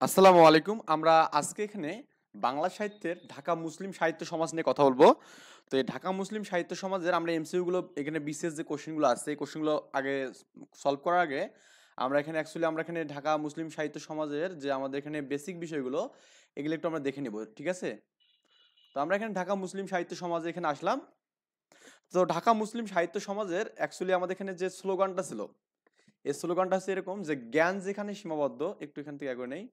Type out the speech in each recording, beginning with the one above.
আসসালামু আলাইকুম। আমরা আজকে এখানে বাংলা সাহিত্যের ঢাকা মুসলিম সাহিত্য সমাজ নিয়ে কথা বলবো। তো এই ঢাকা মুসলিম সাহিত্য সমাজের আমরা এমসিকিউ গুলো এখানে বিশেষ যে কোশ্চেনগুলো আছে এই কোশ্চেনগুলো আগে সলভ করার আগে আমরা এখানে ঢাকা মুসলিম সাহিত্য সমাজের যে আমাদের এখানে বেসিক বিষয়গুলো এগুলো একটু আমরা দেখে নিব, ঠিক আছে? তো আমরা এখানে ঢাকা মুসলিম সাহিত্য সমাজে এখানে আসলাম। তো ঢাকা মুসলিম সাহিত্য সমাজের অ্যাকচুয়ালি আমাদের এখানে যে স্লোগানটা ছিল, এই স্লোগানটা হচ্ছে এরকম যে জ্ঞান যেখানে সীমাবদ্ধ, একটু এখান থেকে আগে নেই,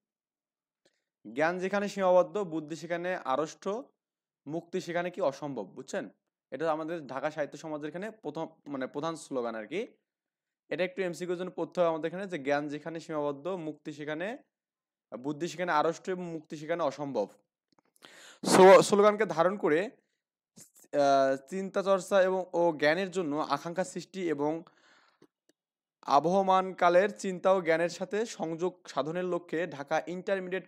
জ্ঞান যেখানে সীমাবদ্ধ বুদ্ধি সেখানে আড়ষ্ট, মুক্তি সেখানে কি অসম্ভব, বুঝছেন? এটা আমাদের ঢাকা সাহিত্য সমাজের এখানে প্রথম মানে প্রধান স্লোগান আর কি। এটা একটু এমসিকিউর জন্য পড়তে হবে আমাদের এখানে যে জ্ঞান যেখানে সীমাবদ্ধ মুক্তি সেখানে বুদ্ধি সেখানে আড়ষ্ট এবং মুক্তি সেখানে অসম্ভব। স্লোগানকে ধারণ করে চিন্তা চর্চা এবং জ্ঞানের জন্য আকাঙ্ক্ষা সৃষ্টি এবং আবহমানকালের চিন্তা ও জ্ঞানের সাথে সংযোগ সাধনের লক্ষ্যে ঢাকা ইন্টারমিডিয়েট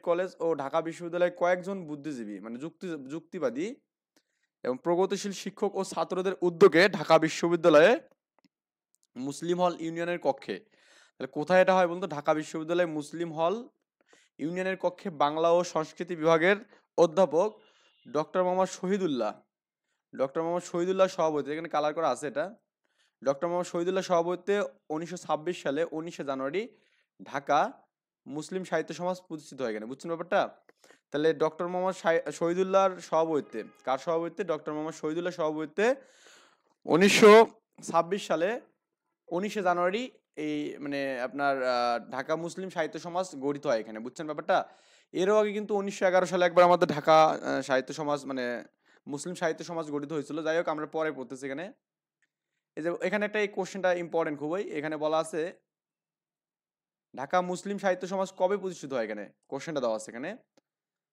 কলেজ ও ঢাকা বিশ্ববিদ্যালয়ের কয়েকজন বুদ্ধিজীবী মানে যুক্তিবাদী এবং প্রগতিশীল শিক্ষক ও ছাত্রদের উদ্যোগে ঢাকা বিশ্ববিদ্যালয়ে মুসলিম হল ইউনিয়নের কক্ষে, তাহলে কোথায় এটা হয় বলতো? ঢাকা বিশ্ববিদ্যালয়ে মুসলিম হল ইউনিয়নের কক্ষে বাংলা ও সংস্কৃতি বিভাগের অধ্যাপক ডক্টর মোহাম্মদ শহীদুল্লাহ সভাপতি, এখানে কালার করা আছে এটা, ডক্টর মোহাম্মদ শহীদুল্লাহ সভাপতিত্বে 1926 সালে 19শে জানুয়ারি ঢাকা মুসলিম সাহিত্য সমাজ প্রতিষ্ঠিত হয় এখানে, বুঝছেন ব্যাপারটা? তাহলে ডক্টর মোহাম্মদ শহীদুল্লাহর সভাপতিত্বে, কার সভাপতিত্বে? ডক্টর মোহাম্মদ শহীদুল্লাহ সভাপতিত্বে 1926 সালে 19শে জানুয়ারি এই মানে আপনার ঢাকা মুসলিম সাহিত্য সমাজ গঠিত হয় এখানে, বুঝছেন ব্যাপারটা? এরও আগে কিন্তু 1911 সালে একবার আমাদের ঢাকা সাহিত্য সমাজ মানে মুসলিম সাহিত্য সমাজ গঠিত হয়েছিল। যাই হোক, আমরা পরে পড়তেছি এখানে। এই যে এখানে একটা এই কোশ্চেনটা ইম্পর্টেন্ট খুবই, এখানে বলা আছে ঢাকা মুসলিম সাহিত্য সমাজ কবে প্রতিষ্ঠিত হয়, এখানে কোশ্চেনটা দেওয়া আছে এখানে।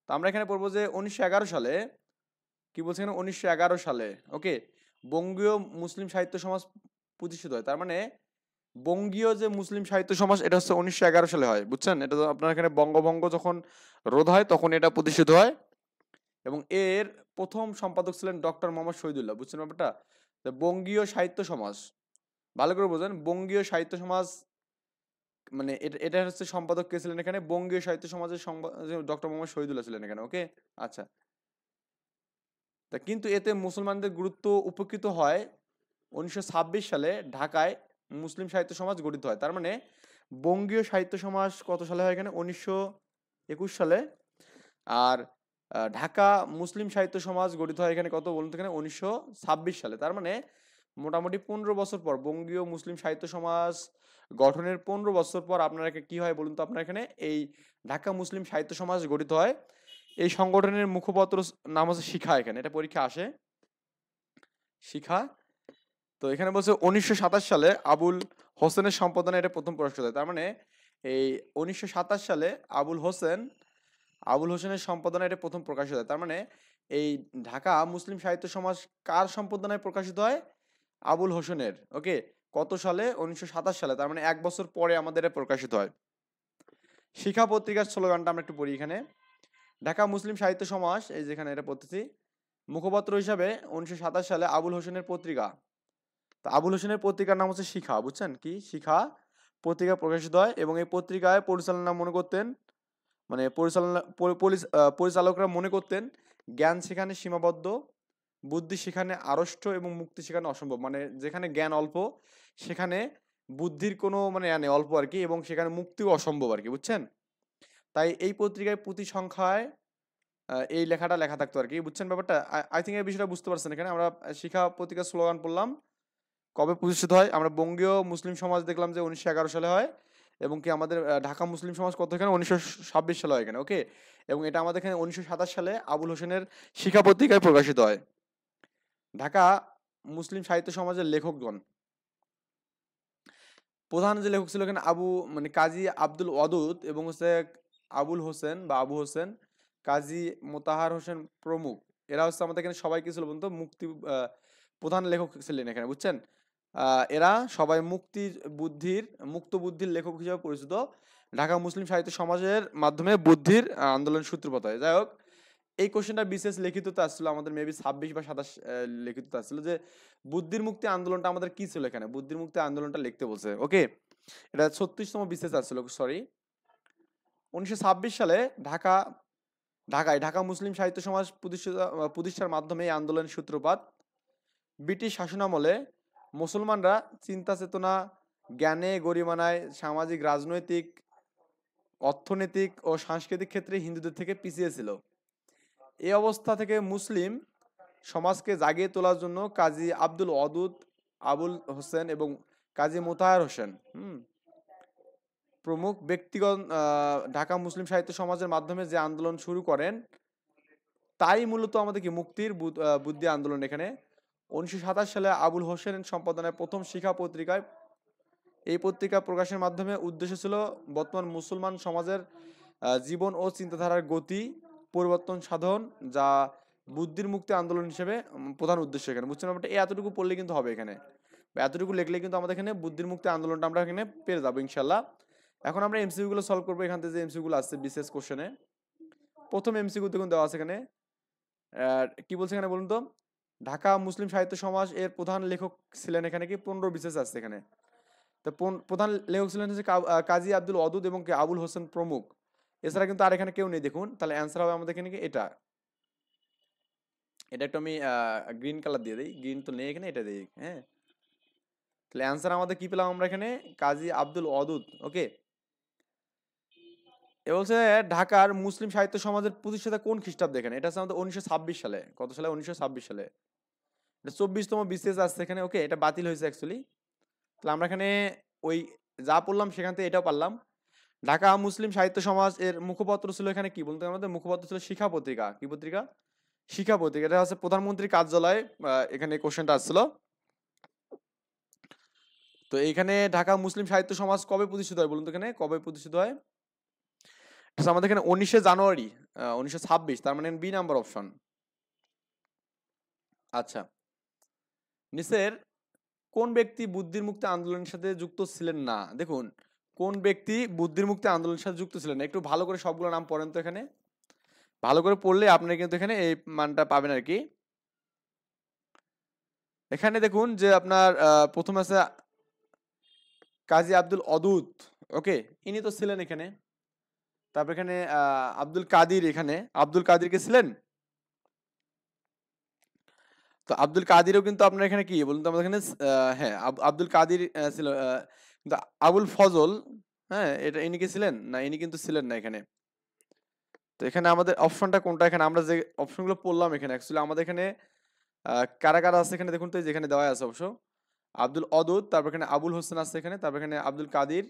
তো আমরা এখানে পড়বো যে 1911 সালে, কি বলছে এখানে? 1911 সালে, ওকে, বঙ্গীয় মুসলিম সাহিত্য সমাজ প্রতিষ্ঠিত হয়। তার মানে বঙ্গীয় যে মুসলিম সাহিত্য সমাজ এটা হচ্ছে 1911 সালে হয়, বুঝছেন? এটা তো আপনার এখানে বঙ্গভঙ্গ যখন রোধ হয় তখন এটা প্রতিষ্ঠিত হয়। এবং এর প্রথম সম্পাদক ছিলেন ডক্টর মোহাম্মদ শহীদুল্লাহ, বুঝছেন ব্যাপারটা? তো বঙ্গীয় সাহিত্য সমাজ, ভালো করে বোঝেন, বঙ্গীয় সাহিত্য সমাজ মানে এটা হচ্ছে সম্পাদক কে ছিলেন এখানে? বঙ্গীয় সাহিত্য সমাজের ডক্টর মোহাম্মদ শহীদুল্লাহ ছিলেন এখানে, ওকে। আচ্ছা, তা কিন্তু এতে মুসলমানদের গুরুত্ব উপেক্ষিত হয় 1926 সালে ঢাকায় মুসলিম সাহিত্য সমাজ গঠিত হয়। তার মানে বঙ্গীয় সাহিত্য সমাজ কত সালে হয় এখানে? 1921 সালে। আর ঢাকা মুসলিম সাহিত্য সমাজ গঠিত হয় এখানে কত বলুন তো? এখানে 1926 সালে। তার মানে মোটামুটি 15 বছর পর, বঙ্গীয় মুসলিম সাহিত্য সমাজ গঠনের 15 বছর পর আপনার কি হয় বলুন তো? আপনার এখানে এই ঢাকা মুসলিম সাহিত্য সমাজ গঠিত হয়। এই সংগঠনের মুখপত্র নাম হচ্ছে শিখা, এখানে এটা পরীক্ষা আসে, শিখা। তো এখানে বলছে 1927 সালে আবুল হোসেনের সম্পাদনায় এটা প্রথম প্রকাশিত হয়। তার মানে এই 1927 সালে আবুল হোসেনের সম্পাদনায় এটা প্রথম প্রকাশিত হয়। তার মানে এই ঢাকা মুসলিম সাহিত্য সমাজ কার সম্পাদনায় প্রকাশিত হয়? আবুল হোসেনের, ওকে। কত সালে? 1927 সালে। তার মানে 1 বছর পরে আমাদের এটা প্রকাশিত হয়। শিখা পত্রিকার স্লোগানটা আমরা একটু পড়ি এখানে। ঢাকা মুসলিম সাহিত্য সমাজ, এই যেখানে এটা পড়তেছি, মুখপাত্র হিসাবে 1927 সালে আবুল হোসেনের পত্রিকা, তো আবুল হোসেনের পত্রিকার নাম হচ্ছে শিখা, বুঝছেন? কি শিখা পত্রিকা প্রকাশিত হয়। এবং এই পত্রিকায় পরিচালনা মনে করতেন মানে পরিচালকরা মনে করতেন জ্ঞান সেখানে সীমাবদ্ধ, বুদ্ধি সেখানে আড়ষ্ট এবং মুক্তি সেখানে অসম্ভব। মানে যেখানে জ্ঞান অল্প সেখানে বুদ্ধির কোনো মানে নেই, অল্প আর কি, এবং সেখানে মুক্তিও অসম্ভব আর কি, বুঝছেন? তাই এই পত্রিকায় প্রতি সংখ্যায় এই লেখাটা লেখা থাকতো আর কি, বুঝছেন ব্যাপারটা? আই থিঙ্ক এই বিষয়টা বুঝতে পারছেন। এখানে আমরা শিখা পত্রিকার স্লোগান পড়লাম, কবে প্রতিষ্ঠিত হয়? আমরা বঙ্গীয় মুসলিম সমাজ দেখলাম যে 1911 সালে হয়, এবং কি আমাদের ঢাকা মুসলিম সমাজ কত এখানে? 1926 সালে হয় এখানে, ওকে। এবং এটা আমাদের এখানে 1927 সালে আবুল হোসেনের শিক্ষা পত্রিকায় প্রকাশিত হয়। ঢাকা মুসলিম সাহিত্য সমাজের লেখকগণ, প্রধান যে লেখক ছিল এখানে মানে কাজী আব্দুল ওয়াদুদ এবং হচ্ছে আবু হোসেন, কাজী মোতাহার হোসেন প্রমুখ। এরা হচ্ছে আমাদের এখানে সবাই কি ছিল বলুন তো? প্রধান লেখক ছিলেন এখানে, বুঝছেন? এরা সবাই মুক্ত বুদ্ধির লেখক হিসেবে পরিচিত। ঢাকা মুসলিম সাহিত্য সমাজের মাধ্যমে বুদ্ধির আন্দোলন সূত্রপাত হয়। যাই হোক, এই কোশ্চেনটা বিশেষ লিখিততে আসছিল আমাদের, মেবি 26 বা 27 লিখিততে আসছিল যে বুদ্ধির মুক্তি আন্দোলনটা আমাদের কি ছিল এখানে, বুদ্ধির মুক্তি আন্দোলনটা লিখতে বলছে, ওকে। এটা 36তম বিসিএস আসছিল, সরি। 1926 সালে ঢাকায় ঢাকা মুসলিম সাহিত্য সমাজ প্রতিষ্ঠার মাধ্যমে এই আন্দোলনের সূত্রপাত। ব্রিটিশ শাসনামলে মুসলমানরা চিন্তা চেতনা, জ্ঞানে গরিমানায়, সামাজিক, রাজনৈতিক, অর্থনৈতিক ও সাংস্কৃতিক ক্ষেত্রে হিন্দুদের থেকে পিছিয়ে ছিল। এই অবস্থা থেকে মুসলিম সমাজকে জাগিয়ে তোলার জন্য কাজী আব্দুল ওয়াদুদ, আবুল হোসেন এবং কাজী মোতাহার হোসেন প্রমুখ ব্যক্তিগণ ঢাকা মুসলিম সাহিত্য সমাজের মাধ্যমে যে আন্দোলন শুরু করেন, তাই মূলত আমাদের কি মুক্তির বুদ্ধি আন্দোলন। এখানে 1927 সালে আবুল হোসেন সম্পাদনায় প্রথম শিখা পত্রিকায়, এই পত্রিকা প্রকাশের মাধ্যমে উদ্দেশ্য ছিল বর্তমান মুসলমান সমাজের জীবন ও চিন্তাধারার গতি পরিবর্তন সাধন, যা বুদ্ধির মুক্তি আন্দোলন হিসেবে প্রধান উদ্দেশ্য। এখানে বুঝছেন ব্যাপারটা? এতটুকু পড়লে কিন্তু হবে এখানে, বা এতটুকু লিখলে কিন্তু আমাদের এখানে বুদ্ধির মুক্তি আন্দোলনটা আমরা এখানে পেয়ে যাবো ইনশাল্লাহ। এখন আমরা এমসিকিউ গুলো সলভ করবো। এখান থেকে যে এমসিকিউ গুলো আসছে বিশেষ কোশ্চেনে, প্রথম এমসিকিউ দেখুন দেওয়া আছে এখানে, কি বলছে এখানে বলুন তো? ঢাকা মুসলিম সাহিত্য সমাজ এর প্রধান লেখক ছিলেন, এখানে কি 15 বিশেষ আছে এখানে। তো প্রধান লেখক ছিলেন হচ্ছে কাজী আব্দুল ওয়াদুদ এবং আবুল হোসেন প্রমুখ। এছাড়া কিন্তু আর এখানে কেউ নেই। দেখুন তাহলে অ্যান্সার হবে আমাদের এখানে কি এটা একটু আমি গ্রিন কালার দিয়ে দিই, গ্রিন তো নেই এখানে, এটা দিই। হ্যাঁ, তাহলে অ্যান্সার আমাদের কি পেলাম আমরা এখানে? কাজী আব্দুল ওয়াদুদ। ওকে, এ বলছে ঢাকার মুসলিম সাহিত্য সমাজের প্রতিষ্ঠাতা কোন খ্রিস্টাব্দে? এখানে এটা হচ্ছে আমাদের 1926 সালে। কত সালে? 1926 সালে। এটা 24তম বিসিএস আসছে এখানে। ওকে, এটা বাতিল হয়েছে অ্যাকচুয়ালি। তাহলে আমরা এখানে ওই যা পড়লাম সেখান থেকে এটাও পারলাম। ঢাকা মুসলিম সাহিত্য সমাজ এর মুখপত্র ছিল এখানে কি বলতে? আমাদের মুখপত্র ছিল শিক্ষা পত্রিকা। কি পত্রিকা? শিক্ষা পত্রিকা। এটা হচ্ছে প্রধানমন্ত্রীর কার্যালয়, এখানে কোশ্চেনটা আসছিল। তো এইখানে ঢাকা মুসলিম সাহিত্য সমাজ কবে প্রতিষ্ঠিত হয় বলুন তো? এখানে কবে প্রতিষ্ঠিত হয়? আমাদের এখানে 19শে জানুয়ারি 1926, তার মানে বি নাম্বার অপশন। আচ্ছা, নিচের কোন ব্যক্তি বুদ্ধির মুক্তি আন্দোলনের সাথে যুক্ত ছিলেন না? দেখুন, কোন ব্যক্তি বুদ্ধির মুক্তি আন্দোলনের সাথে যুক্ত ছিলেন না, একটু ভালো করে সবগুলো নাম পড়েন তো। এখানে ভালো করে পড়লে আপনারা কিন্তু এখানে এই মানটা পাবেন আর কি। এখানে দেখুন যে আপনার প্রথম আছে কাজী আব্দুল ওয়াদুদ। ওকে, ইনি তো ছিলেন এখানে। তারপর এখানে আব্দুল কাদির, এখানে আব্দুল কাদির কে ছিলেন? তো আব্দুল কাদিরও কিন্তু আপনার এখানে কি বলুন তো আমাদের এখানে, হ্যাঁ আব্দুল কাদির ছিল। কিন্তু আবুল ফজল, হ্যাঁ, এটা ইনি কি ছিলেন না? ইনি কিন্তু ছিলেন না এখানে। তো এখানে আমাদের অপশনটা কোনটা? এখানে আমরা যে অপশনগুলো পড়লাম এখানে অ্যাকচুয়ালি আমাদের এখানে কারা কারা আছে এখানে দেখুন তো, যেখানে দেওয়া আছে অবশ্য আব্দুল ওয়াদুদ, তারপর এখানে আবুল হোসেন আছে এখানে, তারপর এখানে আব্দুল কাদির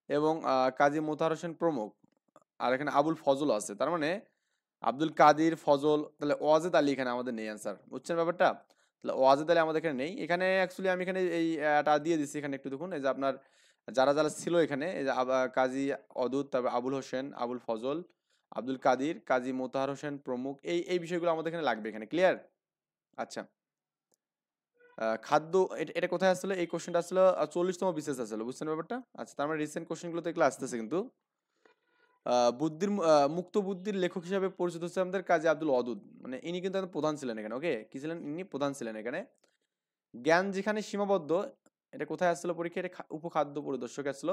এবং কাজী মোতাহার হোসেন প্রমুখ, আর এখানে আবুল ফজল আছে। তার মানে আব্দুল কাদির, ফজল, তাহলে ওয়াজেদ আলী এখানে আমাদের নেই অ্যান্সার। বুঝছেন ব্যাপারটা? তাহলে ওয়াজেদ আলী আমাদের এখানে নেই। এখানে অ্যাকচুয়ালি আমি এখানে এই এটা দিয়ে দিচ্ছি এখানে, একটু দেখুন। এই যে আপনার যারা যারা ছিল এখানে, এই যে কাজী অদুদ, তারপর আবুল হোসেন, আবুল ফজল, আব্দুল কাদির, কাজী মোতাহার হোসেন প্রমুখ, এই এই বিষয়গুলো আমাদের এখানে লাগবে এখানে। ক্লিয়ার? আচ্ছা, খাদ্য, এটা কোথায় আসলে? এই কোশ্চেনটা আসলে 40তম বিসিএস আসলে। বুঝছেন ব্যাপারটা? আচ্ছা, তার মানে রিসেন্ট কোশ্চেনগুলো তো এগুলো আসতেছে কিন্তু। মুক্ত বুদ্ধির লেখক হিসেবে পরিচিত হচ্ছে আমাদের কাজী আব্দুল ওয়াদুদ, মানে ইনি কিন্তু আমাদের প্রধান ছিলেন এখানে। ওকে, কি ছিলেন? ইনি প্রধান ছিলেন এখানে। জ্ঞান যেখানে সীমাবদ্ধ, এটা কোথায় আসছিল পরীক্ষা? এটা উপখাদ্য পরিদর্শক আসছিল।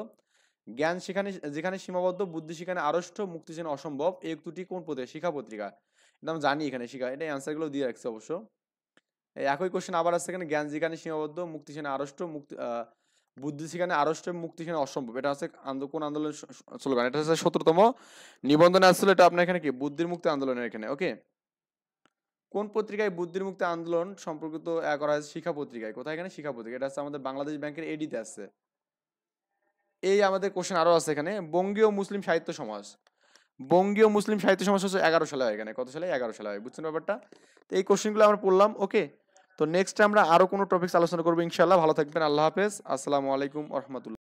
জ্ঞান সেখানে যেখানে সীমাবদ্ধ, বুদ্ধি সেখানে আড়ষ্ট, মুক্তি যেন অসম্ভব, এই উক্তিটি কোন পত্রিকা? শিক্ষা পত্রিকা। এটা আমি জানি এখানে শিক্ষা, এটা অ্যান্সার গুলো দিয়ে রাখছে অবশ্য। এই একই কোশ্চেন আবার আসছে এখানে, জ্ঞান যেখানে সীমাবদ্ধ, মুক্তি সেখানে আড়ষ্ট, মুক্তি বুদ্ধি সেখানে আড়ষ্ট, মুক্তি সেখানে অসম্ভব, এটা হচ্ছে কোন আন্দোলনের স্লোগান? এটা হচ্ছে 17তম নিবন্ধনে আসছিল। এটা আপনার এখানে কি বুদ্ধির মুক্তি আন্দোলনের এখানে। ওকে, কোন পত্রিকায় বুদ্ধির মুক্তি আন্দোলন সম্পর্কিত করা হয়েছে? শিক্ষা পত্রিকায়। কোথায়? এখানে শিক্ষা পত্রিকা। এটা হচ্ছে আমাদের বাংলাদেশ ব্যাংকের এডিতে আছে। এই আমাদের কোশ্চেন আরো আছে এখানে, বঙ্গীয় মুসলিম সাহিত্য সমাজ। বঙ্গীয় মুসলিম সাহিত্য সমাজ হচ্ছে 11 সালে হয় এখানে। কত সালে? 11 সালে হয়। বুঝছেন ব্যাপারটা? তো এই কোশ্চেনগুলো আমরা পড়লাম। ওকে, তো নেক্সট আমরা আরো কোনো টপিকস আলোচনা করবো ইনশাআল্লাহ। ভালো থাকবেন। আল্লাহ হাফেজ। আসসালামু আলাইকুম ওয়া রাহমাতুল্লাহ।